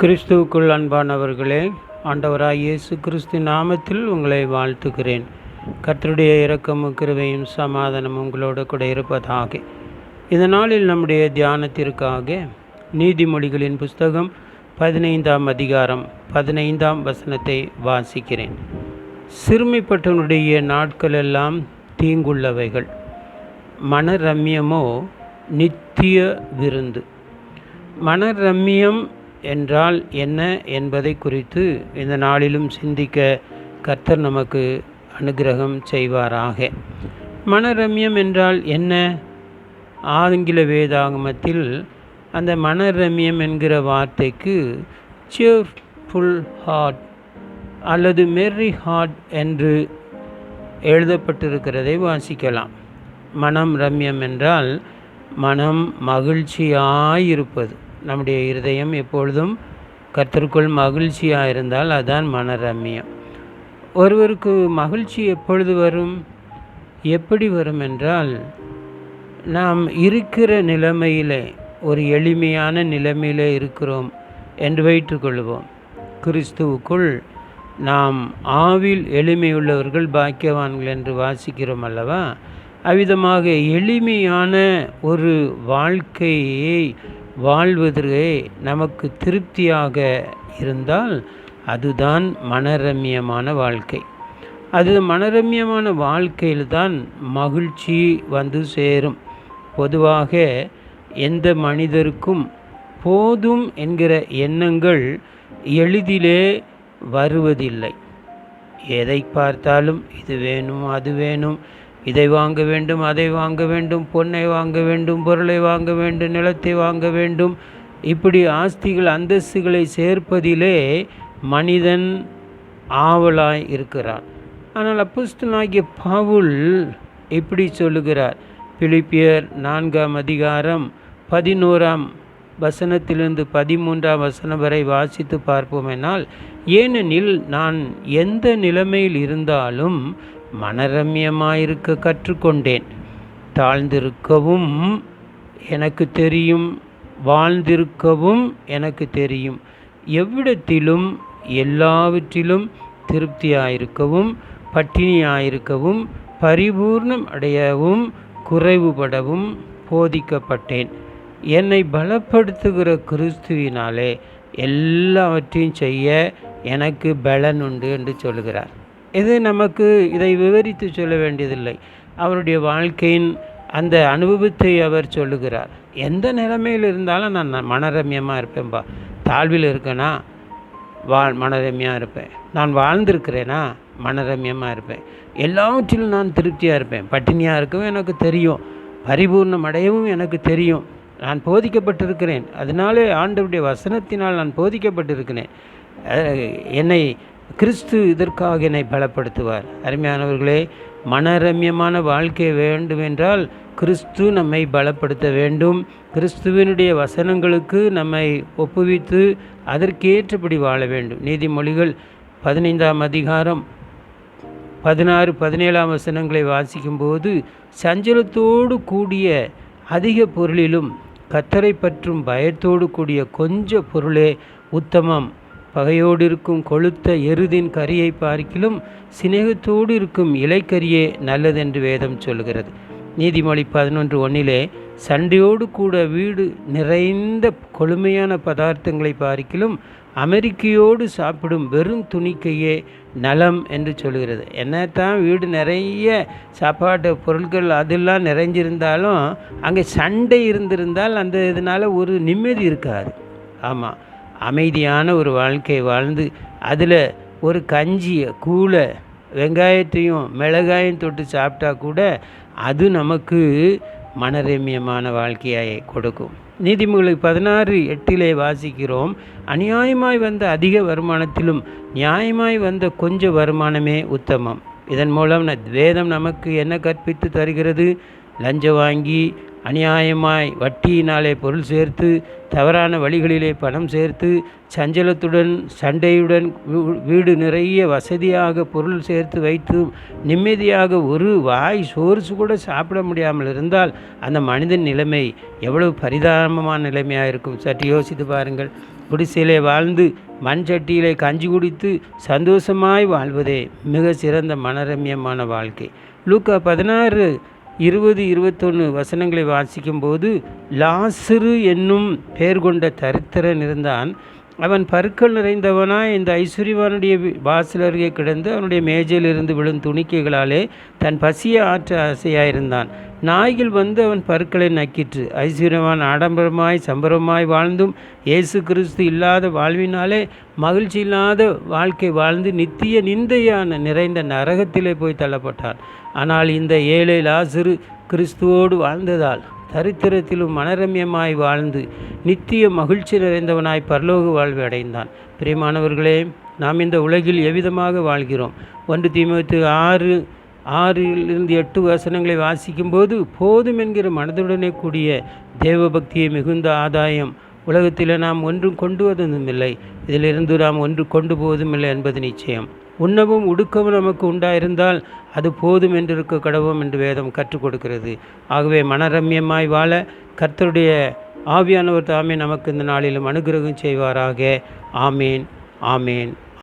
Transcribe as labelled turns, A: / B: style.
A: கிறிஸ்துவுக்குள் அன்பானவர்களே, ஆண்டவராய் இயேசு கிறிஸ்து நாமத்தில் உங்களை வாழ்த்துகிறேன். கர்த்தருடைய இரக்கமும் கிருபையும் சமாதானம் உங்களோடு கூட இருப்பதாக. இந்த நாளில் நம்முடைய தியானத்திற்காக நீதிமொழிகளின் புஸ்தகம் 15ஆம் அதிகாரம் 15ஆம் வசனத்தை வாசிக்கிறேன். சிறுமைப்பட்டவனுடைய நாட்களெல்லாம் தீங்குள்ளவைகள், மனரம்யமோ நித்திய விருந்து. மனரம்யம் என்றால் என்ன என்பதை குறித்து இந்த நாளிலும் சிந்திக்க கர்த்தர் நமக்கு அனுகிரகம் செய்வாராக. மனரம்யம் என்றால் என்ன? ஆங்கில வேதாகமத்தில் அந்த மனரம்யம் என்கிற வார்த்தைக்கு சியர்ஃபுல் ஹார்ட் அல்லது மெர்ரி ஹார்ட் என்று எழுதப்பட்டிருக்கிறதை வாசிக்கலாம். மனம் ரம்யம் என்றால் மனம் மகிழ்ச்சியாயிருப்பது. நம்முடைய இருதயம் எப்பொழுதும் கர்த்தருக்குள் மகிழ்ச்சியாக இருந்தால் அதுதான் மனரம்யம். ஒருவருக்கு மகிழ்ச்சி எப்பொழுது வரும்? எப்படி வரும் என்றால், நாம் இருக்கிற நிலைமையிலே ஒரு எளிமையான நிலைமையிலே இருக்கிறோம் என்று வைத்துக்கொள்வோம். கிறிஸ்துவுக்குள் நாம் ஆவில் எளிமையுள்ளவர்கள் பாக்கியவான்கள் என்று வாசிக்கிறோம் அல்லவா? அவ்விதமாக எளிமையான ஒரு வாழ்க்கையை வாழ்வதே நமக்கு திருப்தியாக இருந்தால் அதுதான் மனரம்யமான வாழ்க்கை. அது மனரம்யமான வாழ்க்கையில்தான் மகிழ்ச்சி வந்து சேரும். பொதுவாக எந்த மனிதருக்கும் போதும் என்கிற எண்ணங்கள் எளிதிலே வருவதில்லை. எதை பார்த்தாலும் இது வேணும், அது வேணும், இதை வாங்க வேண்டும், அதை வாங்க வேண்டும், பொன்னை வாங்க வேண்டும், பொருளை வாங்க வேண்டும், நிலத்தை வாங்க வேண்டும், இப்படி ஆஸ்திகள் அந்தஸ்துகளை சேர்ப்பதிலே மனிதன் ஆவலாய் இருக்கிறான். ஆனால் அப்போஸ்தலனாகிய பவுல் இப்படி சொல்லுகிறார். பிலிப்பியர் 4ஆம் அதிகாரம் 11ஆம் வசனத்திலிருந்து 13ஆம் வசனம் வரை வாசித்து பார்ப்போமென்றால், ஏனெனில் நான் எந்த நிலைமையில் இருந்தாலும் மனரம்யமாயிருக்க கற்றுக்கொண்டேன். தாழ்ந்திருக்கவும் எனக்கு தெரியும், வாழ்ந்திருக்கவும் எனக்கு தெரியும். எவ்விடத்திலும் எல்லாவற்றிலும் திருப்தியாயிருக்கவும் பட்டினியாயிருக்கவும் பரிபூர்ணம் அடையவும் குறைவுபடவும் போதிக்கப்பட்டேன். என்னை பலப்படுத்துகிற கிறிஸ்துவினாலே எல்லாவற்றையும் செய்ய எனக்கு பலன் உண்டு என்று சொல்கிறார். இது நமக்கு இதை விவரித்து சொல்ல வேண்டியதில்லை. அவருடைய வாழ்க்கையின் அந்த அனுபவத்தை அவர் சொல்லுகிறார். எந்த நிலைமையில் இருந்தாலும் நான் மனரம்யமாக இருப்பேன்பா. தாழ்வில் இருக்கேனா மனரம்யாக இருப்பேன். நான் வாழ்ந்திருக்கிறேனா மனரம்யமாக இருப்பேன். எல்லாவற்றிலும் நான் திருப்தியாக இருப்பேன். பட்டினியாக இருக்கவும் எனக்கு தெரியும், பரிபூர்ணம் அடையவும் எனக்கு தெரியும். நான் போதிக்கப்பட்டிருக்கிறேன். அதனாலே ஆண்டவருடைய வசனத்தினால் நான் போதிக்கப்பட்டிருக்கிறேன். என்னை கிறிஸ்து இதற்காக என்னை பலப்படுத்துவார். அருமையானவர்களே, மனரம்யமான வாழ்க்கை வேண்டுமென்றால் கிறிஸ்து நம்மை பலப்படுத்த வேண்டும். கிறிஸ்துவினுடைய வசனங்களுக்கு நம்மை ஒப்புவித்து அதற்கேற்றபடி வாழ வேண்டும். நீதிமொழிகள் 15ஆம் அதிகாரம் 16, 17ஆம் வசனங்களை வாசிக்கும்போது, சஞ்சலத்தோடு கூடிய அதிக பொருளிலும் கர்த்தரை பற்றும் பயத்தோடு கூடிய கொஞ்ச பொருளே உத்தமம். பகையோடு இருக்கும் கொழுத்த எருதின் கரியை பார்க்கிலும் சிநேகத்தோடு இருக்கும் இலைக்கரியே நல்லதென்று வேதம் சொல்கிறது. நீதிமொழி 11:1 சண்டையோடு கூட வீடு நிறைந்த கொழுமையான பதார்த்தங்களை பார்க்கிலும் அமெரிக்கையோடு சாப்பிடும் வெறும் துணிக்கையே நலம் என்று சொல்கிறது. என்னத்தான் வீடு நிறைய சாப்பாட்டு பொருட்கள் அதெல்லாம் நிறைஞ்சிருந்தாலும் அங்கே சண்டை இருந்திருந்தால் அந்த இதனால் ஒரு நிம்மதி இருக்காது. ஆமாம், அமைதியான ஒரு வாழ்க்கை வாழ்ந்து அதில் ஒரு கஞ்சியை கூழை வெங்காயத்தையும் மிளகாயும் தொட்டு சாப்பிட்டா கூட அது நமக்கு மனரம்யமான வாழ்க்கையை கொடுக்கும். நீதிமொழி 16:8 வாசிக்கிறோம், அநியாயமாய் வந்த அதிக வருமானத்திலும் நியாயமாய் வந்த கொஞ்ச வருமானமே உத்தமம். இதன் மூலம் வேதம் நமக்கு என்ன கற்பித்து தருகிறது? லஞ்சம் வாங்கி அநியாயமாய் வட்டியினாலே பொருள் சேர்த்து தவறான வழிகளிலே பணம் சேர்த்து சஞ்சலத்துடன் சண்டையுடன் வீடு நிறைய வசதியாக பொருள் சேர்த்து வைத்து நிம்மதியாக ஒரு வாய் சோறு கூட சாப்பிட முடியாமல் இருந்தால் அந்த மனிதன் நிலைமை எவ்வளவு பரிதாபமான நிலைமையாக இருக்கும். சற்று யோசித்து பாருங்கள். குடிசையிலே வாழ்ந்து மண் சட்டியிலே கஞ்சி குடித்து சந்தோஷமாய் வாழ்வதே மிக சிறந்த மனரம்யமான வாழ்க்கை. லூக்கா 16:20-21 வசனங்களை வாசிக்கும்போது, லாசரு என்னும் பெயர் கொண்ட தரித்திரன் இருந்தான். அவன் பருக்கள் நிறைந்தவனாய் இந்த ஐஸ்வர்யவானுடைய வாசல் அருகே கிடந்து அவனுடைய மேஜையிலிருந்து விழும் துணிக்கைகளாலே தன் பசியை ஆற்ற ஆசையாயிருந்தான். நாய்கள் வந்து அவன் பருக்களை நக்கிற்று. ஐஸ்வர்யவான் ஆடம்பரமாய் சம்பரமாய் வாழ்ந்தும் இயேசு கிறிஸ்து இல்லாத வாழ்வினாலே மகிழ்ச்சி இல்லாத வாழ்க்கை வாழ்ந்து நித்திய நிந்தையான நிறைந்த நரகத்திலே போய் தள்ளப்பட்டான். ஆனால் இந்த ஏழை லாசரு கிறிஸ்துவோடு வாழ்ந்ததால் தரித்திரத்திலும் மனரம்யமாய் வாழ்ந்து நித்திய மகிழ்ச்சி நிறைந்தவனாய் பரலோக வாழ்வை அடைந்தான். பிரியமானவர்களே, நாம் இந்த உலகில் எவ்விதமாக வாழ்கிறோம்? 1 தீமோத்தேயு 6:8 வசனங்களை வாசிக்கும்போது, போதும் என்கிற மனதுடனே கூடிய தேவபக்தியை மிகுந்த ஆதாயம். உலகத்தில் நாம் ஒன்றும் கொண்டு வருவதுமில்லை, இதிலிருந்து நாம் ஒன்று கொண்டு போவதுமில்லை என்பது நிச்சயம். உண்ணவும் உடுக்கவும் நமக்கு உண்டாயிருந்தால் அது போதும் என்றிருக்க கடவோம் என்று வேதம் கற்றுக் கொடுக்கிறது. ஆகவே மனரம்யமாய் வாழ கர்த்தருடைய ஆவியானவர் தாமே நமக்கு இந்த நாளிலும் அனுகிரகம் செய்வாராக. ஆமேன், ஆமேன்.